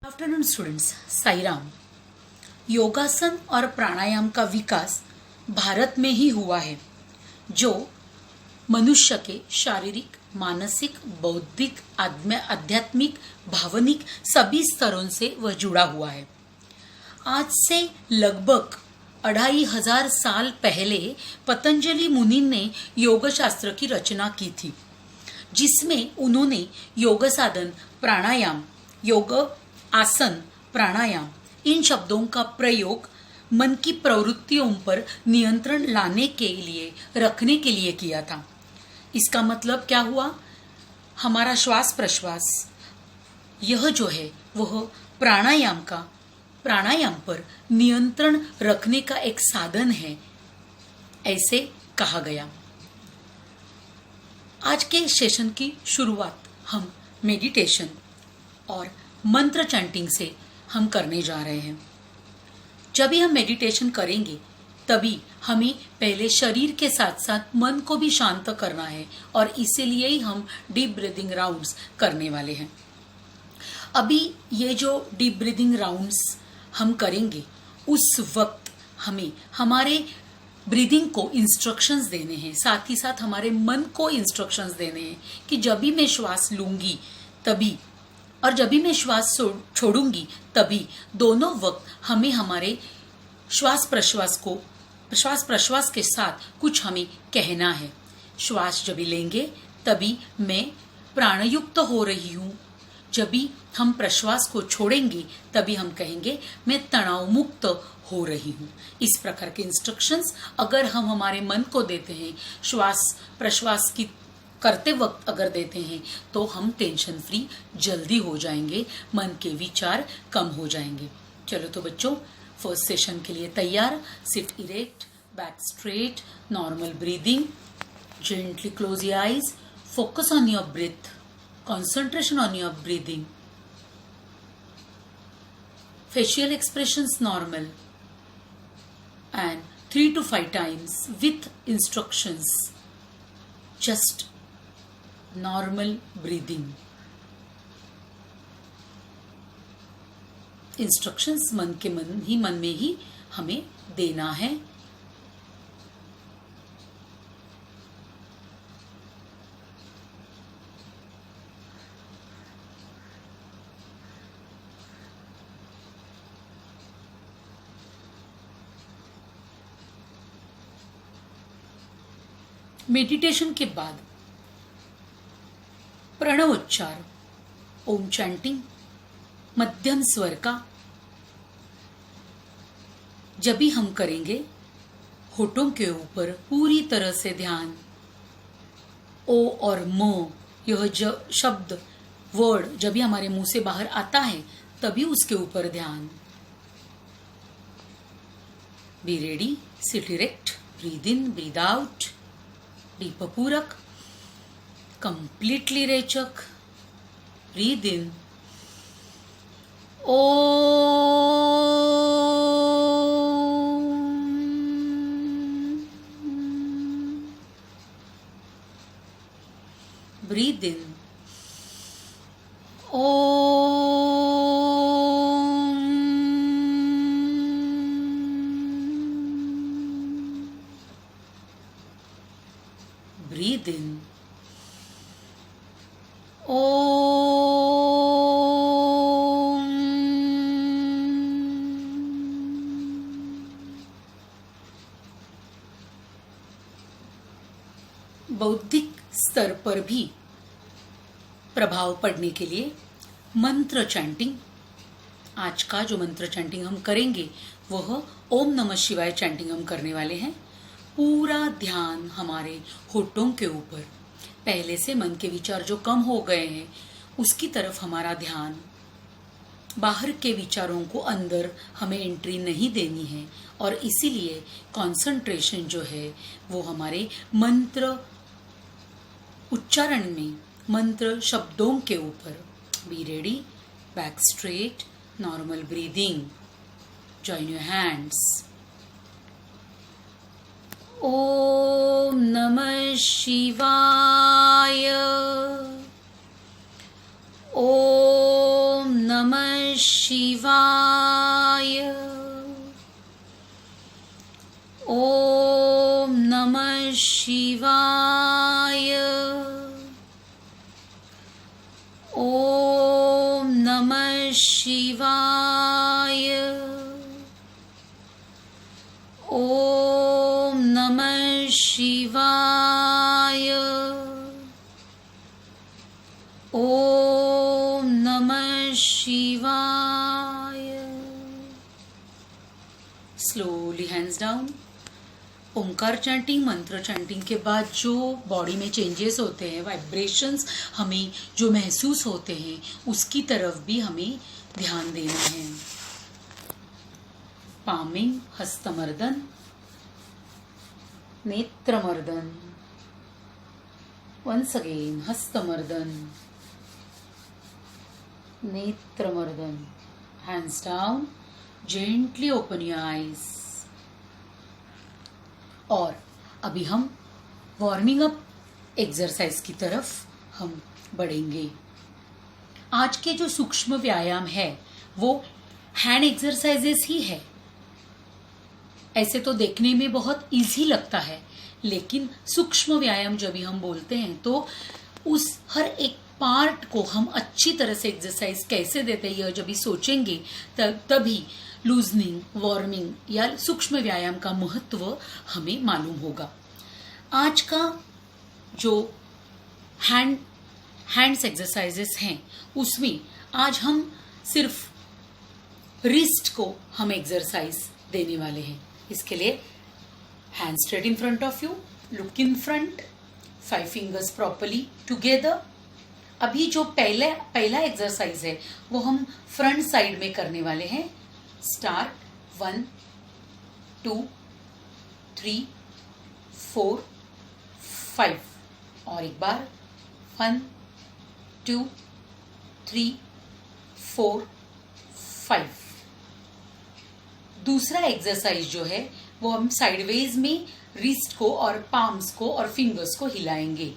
Afternoon students, Sairam. योगासन और प्राणायाम का विकास भारत में ही हुआ है, जो मनुष्य के शारीरिक, मानसिक, बौद्धिक, आध्यात्मिक, भावनिक सभी स्तरों से वह जुड़ा हुआ है। आज से लगभग 2500 साल पहले पतंजलि मुनि ने योग शास्त्र की रचना की थी, जिसमें उन्होंने योग साधन, प्राणायाम, योग आसन, प्राणायाम इन शब्दों का प्रयोग मन की प्रवृत्तियों पर नियंत्रण लाने के लिए, रखने के लिए किया था। इसका मतलब क्या हुआ? हमारा श्वास प्रश्वास यह जो है वह प्राणायाम पर नियंत्रण रखने का एक साधन है, ऐसे कहा गया। आज के सेशन की शुरुआत हम मेडिटेशन और मंत्र चैंटिंग से हम करने जा रहे हैं। जब भी हम मेडिटेशन करेंगे तभी हमें पहले शरीर के साथ साथ मन को भी शांत करना है, और इसीलिए ही हम डीप ब्रीदिंग राउंड्स करने वाले हैं। अभी ये जो डीप ब्रीदिंग राउंड्स हम करेंगे, उस वक्त हमें हमारे ब्रीदिंग को इंस्ट्रक्शंस देने हैं, साथ ही साथ हमारे मन को इंस्ट्रक्शंस देने हैं कि जब भी मैं श्वास लूंगी तभी और जब भी मैं श्वास छोड़ूंगी तभी, दोनों वक्त हमें हमारे श्वास प्रश्वास के साथ कुछ हमें कहना है। श्वास जब भी लेंगे तभी मैं प्राणयुक्त हो रही हूँ, जब भी हम प्रश्वास को छोड़ेंगे तभी हम कहेंगे मैं तनाव मुक्त हो रही हूँ। इस प्रकार के इंस्ट्रक्शंस अगर हम हमारे मन को देते हैं, श्वास प्रश्वास की करते वक्त अगर देते हैं, तो हम टेंशन फ्री जल्दी हो जाएंगे, मन के विचार कम हो जाएंगे। चलो तो बच्चों, फर्स्ट सेशन के लिए तैयार। Sit erect, back straight, normal breathing, gently close your eyes, focus on your breath, concentration on your breathing, facial expressions normal, and 3 to 5 times with instructions, just normal breathing. Instructions मन में ही हमें देना है। Meditation के बाद प्रणवोच्चार, ओम chanting, मध्यम स्वर का जब भी हम करेंगे, होठों के ऊपर पूरी तरह से ध्यान। ओ और म, यह शब्द, वर्ड जब भी हमारे मुंह से बाहर आता है तभी उसके ऊपर ध्यान। Be ready, sit erect, breathe in, breathe out, deep पूरक, कंप्लीटली रेचक, ब्रीद इन, ओ, ब्रीद इन, ओ, breathe in, Om। बौद्धिक स्तर पर भी प्रभाव पड़ने के लिए मंत्र चैंटिंग, आज का जो मंत्र चैंटिंग हम करेंगे वह ओम नमः शिवाय चैंटिंग हम करने वाले हैं। पूरा ध्यान हमारे होठों के ऊपर, पहले से मन के विचार जो कम हो गए हैं उसकी तरफ हमारा ध्यान, बाहर के विचारों को अंदर हमें एंट्री नहीं देनी है, और इसीलिए कंसंट्रेशन जो है वो हमारे मंत्र उच्चारण में, मंत्र शब्दों के ऊपर। Be ready, back straight, normal breathing, join your hands. Om नमः शिवाय, ओम नमः शिवाय। ओम नमः शिवाय। ओम नमः शिवाय। ओम नमः शिवाय। ओम नमः शिवाय। Slowly hands down. ओंकार चैंटिंग, मंत्र चैंटिंग के बाद जो बॉडी में चेंजेस होते हैं, वाइब्रेशंस हमें जो महसूस होते हैं, उसकी तरफ भी हमें ध्यान देना है। पामिंग, हस्तमर्दन, नेत्रमर्दन। वंस अगेन, हस्तमर्दन, नेत्रमर्दन। Hands down, gently open your eyes. और अभी हम वार्मिंग अप एक्सरसाइज की तरफ हम बढ़ेंगे। आज के जो सूक्ष्म व्यायाम है वो हैंड एक्सरसाइजेस ही है। ऐसे तो देखने में बहुत इजी लगता है, लेकिन सूक्ष्म व्यायाम जब भी हम बोलते हैं तो उस हर एक पार्ट को हम अच्छी तरह से एक्सरसाइज कैसे देते हैं, यह जब भी सोचेंगे तभी लूजनिंग, वार्मिंग या सूक्ष्म व्यायाम का महत्व हमें मालूम होगा। आज का जो हैंड्स एक्सरसाइजेस हैं उसमें आज हम सिर्फ रिस्ट को हम एक्सरसाइज देने वाले हैं। इसके लिए hand straight in front of you, look in front, 5 fingers properly together. अभी जो पहला एक्सरसाइज है वो हम फ्रंट साइड में करने वाले हैं। स्टार्ट 1 2 3 4 5 और एक बार 1 2 3 4 5। दूसरा एक्सरसाइज जो है वो हम साइडवेज में रिस्ट को और पाम्स को और फिंगर्स को हिलाएंगे।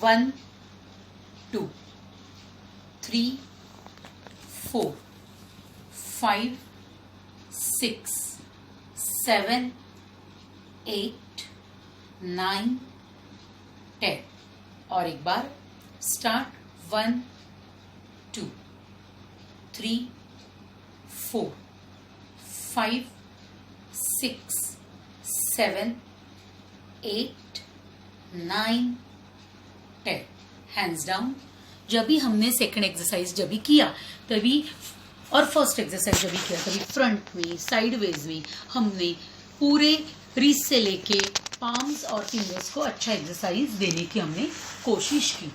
1 2 3 4 5 6 7 8 9 10 और एक बार स्टार्ट 1 2 3 4 5 6 7 8 9 10। Hands down. जब भी हमने सेकंड एक्सरसाइज जब भी किया तभी और फर्स्ट एक्सरसाइज जब भी किया तभी फ्रंट में, साइडवेज में हमने पूरे रिस्ट से लेके पाम्स और फिंगर्स को अच्छा एक्सरसाइज देने की हमने कोशिश की।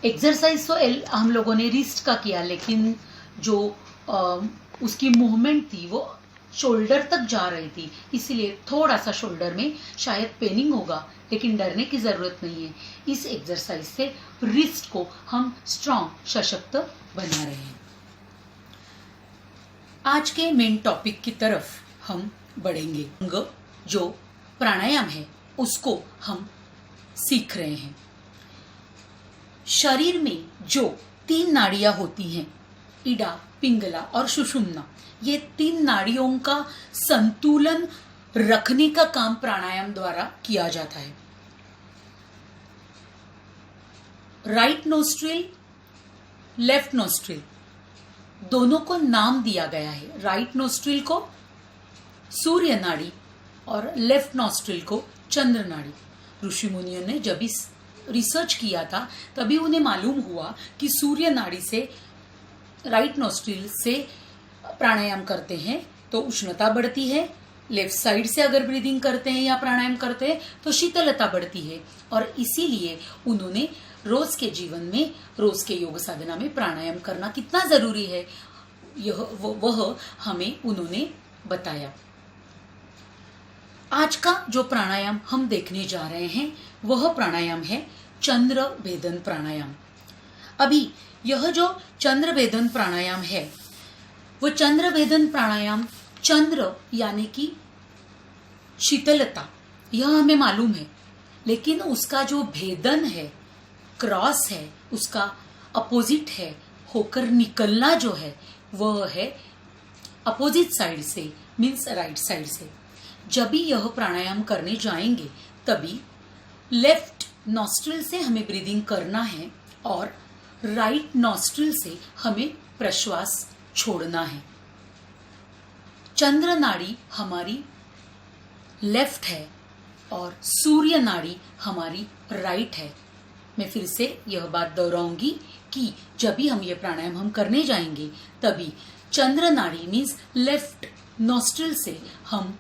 एक्सरसाइज तो हम लोगों ने रिस्ट का किया, लेकिन जो उसकी मूवमेंट थी वो शोल्डर तक जा रही थी, इसीलिए थोड़ा सा शोल्डर में शायद पेनिंग होगा, लेकिन डरने की जरूरत नहीं है। इस एक्सरसाइज से रिस्ट को हम स्ट्रॉन्ग, सशक्त बना रहे हैं। आज के मेन टॉपिक की तरफ हम बढ़ेंगे। जो प्राणायाम है उसको हम सीख रहे हैं। शरीर में जो 3 नाड़ियां होती हैं, इडा, पिंगला और सुषुम्ना, ये 3 नाड़ियों का संतुलन रखने का काम प्राणायाम द्वारा किया जाता है। राइट नोस्ट्रिल, लेफ्ट नोस्ट्रिल दोनों को नाम दिया गया है। राइट नोस्ट्रिल को सूर्य नाड़ी और लेफ्ट नोस्ट्रिल को चंद्र नाड़ी। ऋषि मुनियों ने जब इस रिसर्च किया था तभी उन्हें मालूम हुआ कि सूर्य नाड़ी से, राइट नोस्ट्रिल से प्राणायाम करते हैं तो उष्णता बढ़ती है, लेफ्ट साइड से अगर ब्रीदिंग करते हैं या प्राणायाम करते हैं तो शीतलता बढ़ती है। और इसीलिए उन्होंने रोज के जीवन में, रोज के योग साधना में प्राणायाम करना कितना जरूरी है वह हमें उन्होंने बताया। आज का जो प्राणायाम हम देखने जा रहे हैं वह प्राणायाम है चंद्र भेदन प्राणायाम। अभी यह जो चंद्र भेदन प्राणायाम है वो चंद्र भेदन प्राणायाम, चंद्र यानी कि शीतलता, यह हमें मालूम है, लेकिन उसका जो भेदन है, क्रॉस है, उसका अपोजिट है होकर निकलना जो है वह है अपोजिट साइड से, मीन्स राइट साइड से। जब भी यह प्राणायाम करने जाएंगे तभी लेफ्ट नॉस्ट्रिल से हमें ब्रीदिंग करना है और राइट नॉस्ट्रिल से हमें प्रश्वास छोड़ना है। चंद्र नाड़ी हमारी लेफ्ट है और सूर्य नाड़ी हमारी राइट है। मैं फिर से यह बात दोहराऊंगी कि जब भी हम ये प्राणायाम हम करने जाएंगे तभी चंद्र नाड़ी मीन्स लेफ्ट नॉस्ट्रिल से हम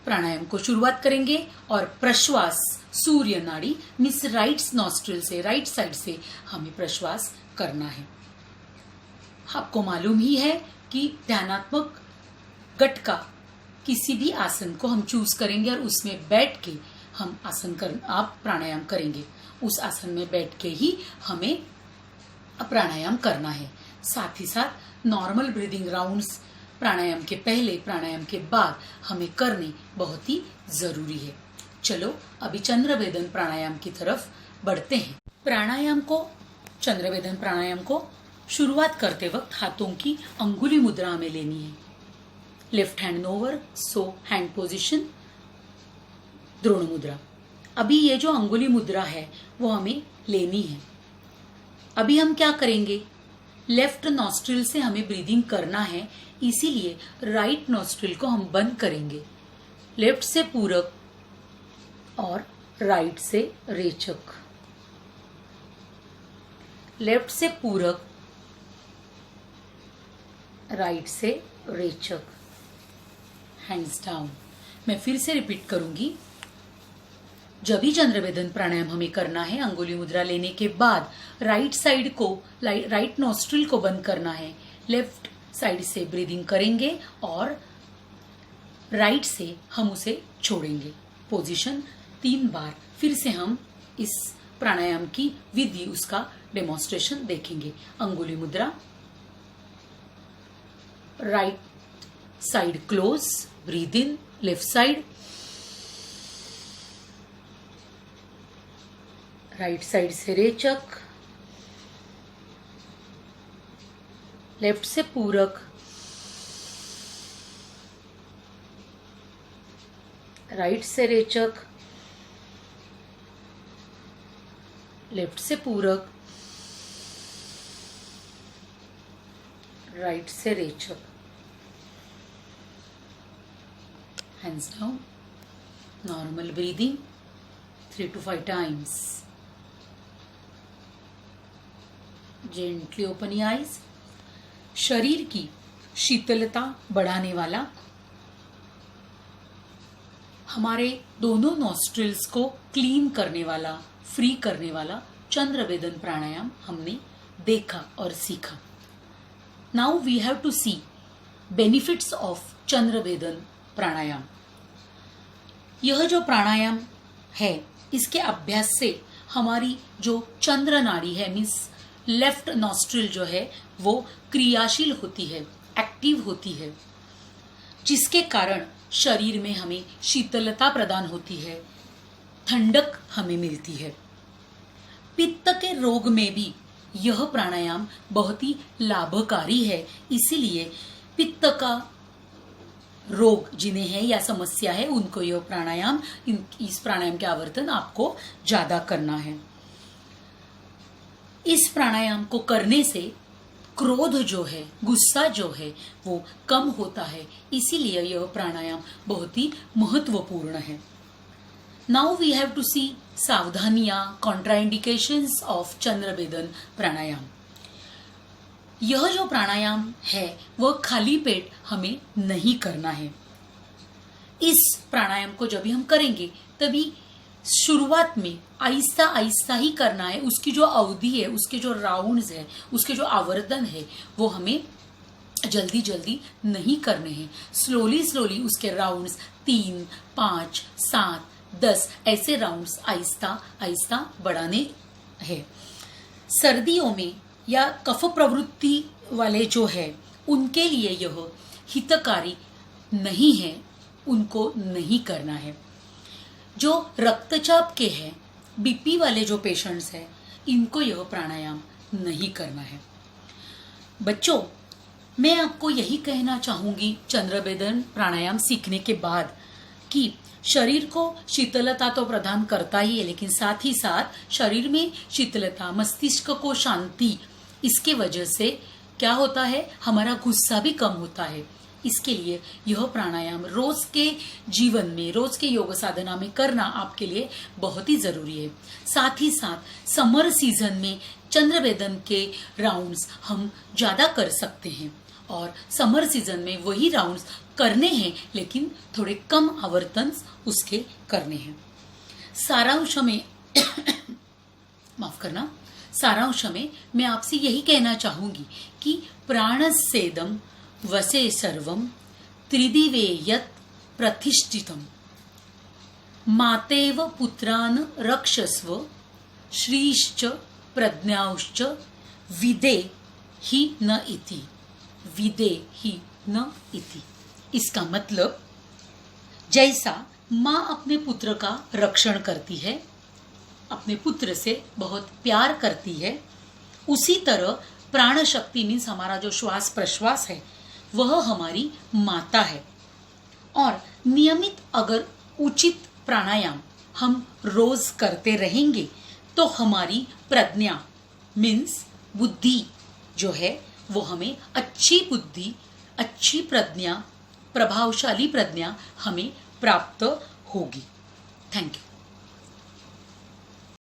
प्राणायाम को शुरुआत करेंगे और प्रश्वास सूर्य नाड़ी मीन्स राइट नॉस्ट्रिल से, राइट साइड से हमें प्रश्वास करना है। आपको मालूम ही है कि ध्यानात्मक गटका किसी भी आसन को हम चूज करेंगे और उसमें बैठ के हम आप प्राणायाम करेंगे। उस आसन में बैठ के ही हमें प्राणायाम करना है। साथ ही साथ नॉर्मल ब्रीदिंग राउंड्स प्राणायाम के पहले, प्राणायाम के बाद हमें करने बहुत ही जरूरी है। चलो अभी चंद्रवेदन प्राणायाम की तरफ बढ़ते हैं। चंद्रवेदन प्राणायाम को शुरुआत करते वक्त हाथों की अंगुली मुद्रा हमें लेनी है। लेफ्ट हैंड नोवर, सो हैंड पोजीशन, द्रोण मुद्रा। अभी ये जो अंगुली मुद्रा है वो हमें लेनी है। अभी हम क्या करेंगे, लेफ्ट नॉस्ट्रिल से हमें ब्रीदिंग करना है, इसीलिए राइट नॉस्ट्रिल को हम बंद करेंगे। लेफ्ट से पूरक और राइट से रेचक, लेफ्ट से पूरक, राइट से रेचक, हैंड्स डाउन। मैं फिर से रिपीट करूंगी। जब भी चंद्रवेदन प्राणायाम हमें करना है, अंगुली मुद्रा लेने के बाद राइट साइड को, राइट नॉस्ट्रिल को बंद करना है, लेफ्ट साइड से ब्रीदिंग करेंगे और राइट से हम उसे छोड़ेंगे। पोजीशन 3 बार। फिर से हम इस प्राणायाम की विधि, उसका डेमोन्स्ट्रेशन देखेंगे। अंगुली मुद्रा, right side close, breathe in, left side, right side से रेचक, लेफ्ट से पूरक, राइट से रेचक, लेफ्ट से पूरक, राइट से रेचक। Hands down. Normal breathing 3 to 5 times. Gently open your eyes. शरीर की शीतलता बढ़ाने वाला, हमारे दोनों नॉस्ट्रिल्स को क्लीन करने वाला, फ्री करने वाला चंद्रवेदन प्राणायाम हमने देखा और सीखा। Now we have to see benefits of चंद्रवेदन प्राणायाम। यह जो प्राणायाम है, इसके अभ्यास से हमारी जो चंद्र नाड़ी है, मीन्स लेफ्ट नॉस्ट्रिल जो है वो क्रियाशील होती है, एक्टिव होती है, जिसके कारण शरीर में हमें शीतलता प्रदान होती है, ठंडक हमें मिलती है। पित्त के रोग में भी यह प्राणायाम बहुत ही लाभकारी है। इसीलिए पित्त का रोग जिन्हें है या समस्या है, उनको यह प्राणायाम, इस प्राणायाम के आवर्तन आपको ज्यादा करना है। इस प्राणायाम को करने से क्रोध जो है, गुस्सा जो है, वो कम होता है। इसीलिए यह प्राणायाम बहुत ही महत्वपूर्ण है। नाउ वी हैव टू सी सावधानियां, कॉन्ट्राइंडिकेशंस ऑफ चंद्रवेदन प्राणायाम। यह जो प्राणायाम है वह खाली पेट हमें नहीं करना है। इस प्राणायाम को जब भी हम करेंगे तभी शुरुआत में आहिस्ता आहिस्ता ही करना है। उसकी जो अवधि है, उसके जो राउंड्स है, उसके जो आवर्तन है, वो हमें जल्दी जल्दी नहीं करने हैं। स्लोली स्लोली उसके राउंड्स 3, 5, 7, 10 ऐसे राउंड्स आहिस्ता आहिस्ता बढ़ाने हैं। सर्दियों में या कफ प्रवृत्ति वाले जो है उनके लिए यह हितकारी नहीं है, उनको नहीं करना है। जो रक्तचाप के हैं, बीपी वाले जो पेशेंट्स हैं, इनको यह प्राणायाम नहीं करना है। बच्चों, मैं आपको यही कहना चाहूंगी चंद्रभेदन प्राणायाम सीखने के बाद कि शरीर को शीतलता तो प्रदान करता ही है, लेकिन साथ ही साथ शरीर में शीतलता, मस्तिष्क को शांति, इसके वजह से क्या होता है, हमारा गुस्सा भी कम होता है। इसके लिए यह प्राणायाम रोज के जीवन में, रोज के योग साधना में करना आपके लिए बहुत ही जरूरी है। साथ ही साथ समर सीजन में चंद्रभेदन के राउंड्स हम ज्यादा कर सकते हैं और समर सीजन में वही राउंड्स करने हैं, लेकिन थोड़े कम आवर्तन उसके करने हैं। सारांश में माफ करना, सारांश में मैं आपसे यही कहना चाहूंगी कि प्राणसेदम वसे सर्वम त्रिदिवे यत् प्रतिष्ठितम मातेव पुत्रान् रक्षस्व श्रीश्च प्रज्ञाश्च विदे ही न इति, विदे ही न इति। इसका मतलब जैसा माँ अपने पुत्र का रक्षण करती है, अपने पुत्र से बहुत प्यार करती है, उसी तरह प्राण शक्ति मीन्स हमारा जो श्वास प्रश्वास है वह हमारी माता है। और नियमित अगर उचित प्राणायाम हम रोज करते रहेंगे तो हमारी प्रज्ञा मीन्स बुद्धि जो है वो हमें अच्छी बुद्धि, अच्छी प्रज्ञा, प्रभावशाली प्रज्ञा हमें प्राप्त होगी। Thank you.